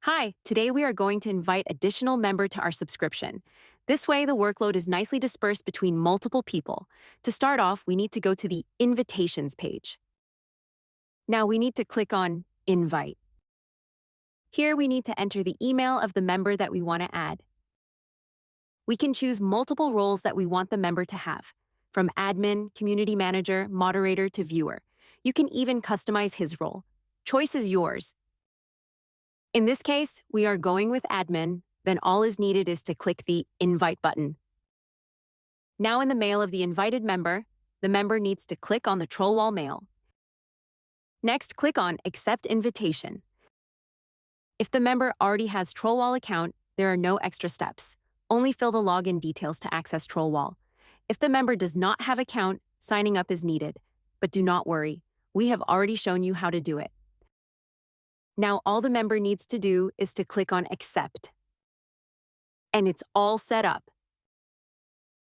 Hi, today we are going to invite additional member to our subscription. This way, the workload is nicely dispersed between multiple people. To start off, we need to go to the invitations page. Now we need to click on Invite. Here we need to enter the email of the member that we want to add. We can choose multiple roles that we want the member to have, from admin, community manager, moderator to viewer. You can even customize his role. Choice is yours. In this case, we are going with admin, then all is needed is to click the Invite button. Now in the mail of the invited member, the member needs to click on the TrollWall mail. Next, click on Accept Invitation. If the member already has TrollWall account, there are no extra steps. Only fill the login details to access TrollWall. If the member does not have account, signing up is needed. But do not worry, we have already shown you how to do it. Now all the member needs to do is to click on Accept. And it's all set up.